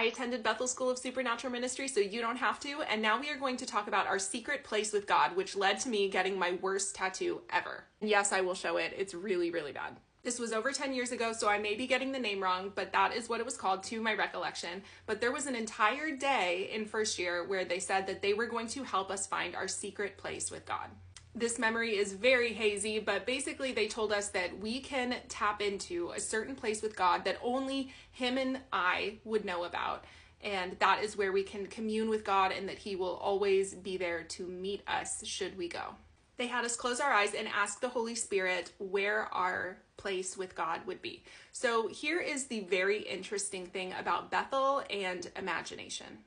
attended Bethel School of Supernatural Ministry, so you don't have to. And now we are going to talk about our secret place with God, which led to me getting my worst tattoo ever. And yes, I will show it. It's really, really bad. This was over 10 years ago, so I may be getting the name wrong, but that is what it was called to my recollection. But there was an entire day in first year where they said that they were going to help us find our secret place with God. This memory is very hazy, but basically they told us that we can tap into a certain place with God that only him and I would know about. And that is where we can commune with God, and that he will always be there to meet us should we go. They had us close our eyes and ask the Holy Spirit where our place with God would be. So here is the very interesting thing about Bethel and imagination.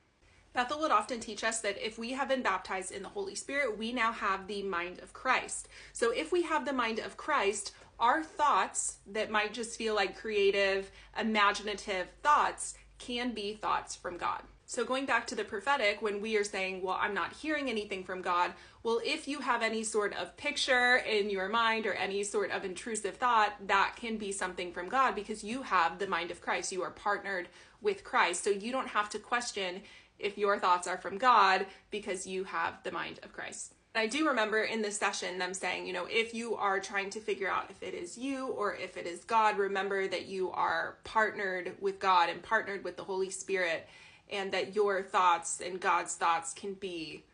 Bethel would often teach us that if we have been baptized in the Holy Spirit, we now have the mind of Christ. So if we have the mind of Christ, our thoughts that might just feel like creative, imaginative thoughts can be thoughts from God. So going back to the prophetic, when we are saying, well, I'm not hearing anything from God, well, if you have any sort of picture in your mind or any sort of intrusive thought, that can be something from God because you have the mind of Christ. You are partnered with Christ. So you don't have to question if your thoughts are from God because you have the mind of Christ. I do remember in this session them saying, if you are trying to figure out if it is you or if it is God, remember that you are partnered with God and partnered with the Holy Spirit, and that your thoughts and God's thoughts can be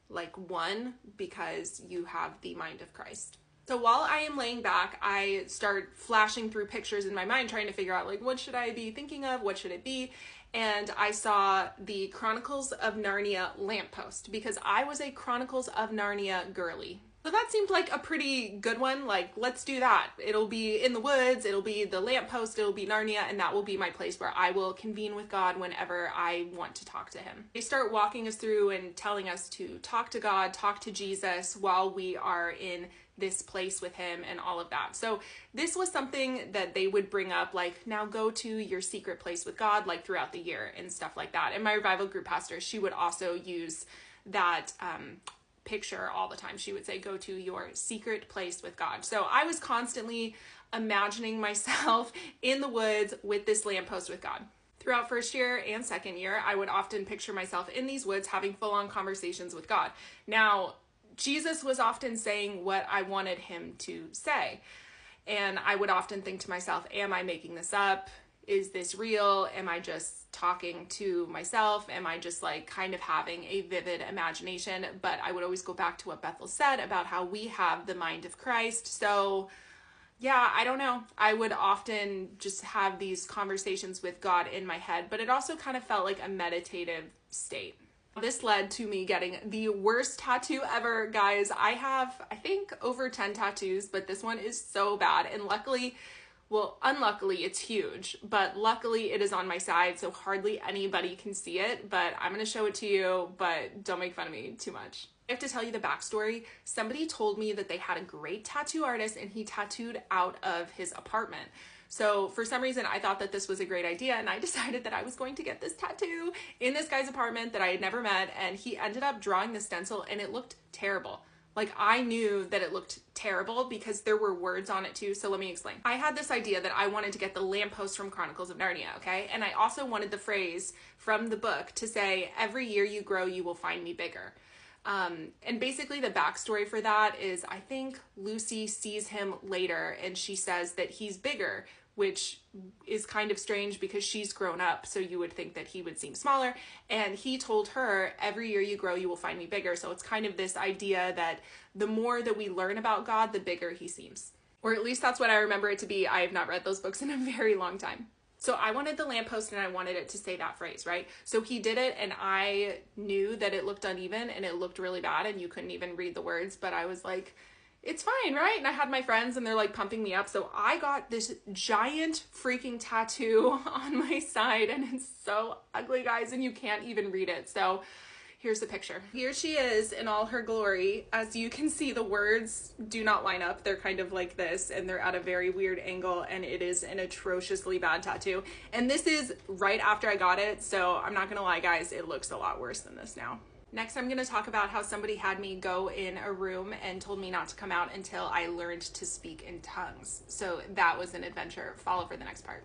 like one because you have the mind of Christ. So while I am laying back, I start flashing through pictures in my mind, trying to figure out what should I be thinking of? What should it be? And I saw the Chronicles of Narnia lamppost because I was a Chronicles of Narnia girly. So that seemed like a pretty good one. Let's do that. It'll be in the woods, it'll be the lamppost, it'll be Narnia, and that will be my place where I will convene with God whenever I want to talk to him. They start walking us through and telling us to talk to God, talk to Jesus while we are in this place with him and all of that. So this was something that they would bring up, now go to your secret place with God, throughout the year and stuff like that. And my revival group pastor, she would also use that picture all the time. She would say, go to your secret place with God. So I was constantly imagining myself in the woods with this lamppost with God. Throughout first year and second year, I would often picture myself in these woods having full-on conversations with God. Now, Jesus was often saying what I wanted him to say. And I would often think to myself, am I making this up? Is this real? Am I just talking to myself? Am I just kind of having a vivid imagination? But I would always go back to what Bethel said about how we have the mind of Christ. So yeah, I don't know. I would often just have these conversations with God in my head, but it also kind of felt like a meditative state. This led to me getting the worst tattoo ever, guys. I have, I think, over 10 tattoos, but this one is so bad. And unluckily, it's huge, but luckily it is on my side, so hardly anybody can see it, but I'm going to show it to you, but don't make fun of me too much. I have to tell you the backstory. Somebody told me that they had a great tattoo artist and he tattooed out of his apartment. So for some reason, I thought that this was a great idea, and I decided that I was going to get this tattoo in this guy's apartment that I had never met, and he ended up drawing the stencil, and it looked terrible. I knew that it looked terrible because there were words on it too, so let me explain. I had this idea that I wanted to get the lamppost from Chronicles of Narnia, okay? And I also wanted the phrase from the book to say, every year you grow, you will find me bigger. And basically the backstory for that is I think Lucy sees him later and she says that he's bigger, which is kind of strange because she's grown up, so you would think that he would seem smaller. And he told her, every year you grow, you will find me bigger. So it's kind of this idea that the more that we learn about God, the bigger he seems. Or at least that's what I remember it to be. I have not read those books in a very long time. So I wanted the lamppost and I wanted it to say that phrase, right? So he did it and I knew that it looked uneven and it looked really bad and you couldn't even read the words, but I was like, it's fine, right? And I had my friends and they're pumping me up. So I got this giant freaking tattoo on my side and it's so ugly, guys, and you can't even read it. So here's the picture. Here she is in all her glory. As you can see, the words do not line up. They're kind of like this and they're at a very weird angle and it is an atrociously bad tattoo. And this is right after I got it. So I'm not gonna lie, guys, it looks a lot worse than this now. Next, I'm going to talk about how somebody had me go in a room and told me not to come out until I learned to speak in tongues. So that was an adventure. Follow for the next part.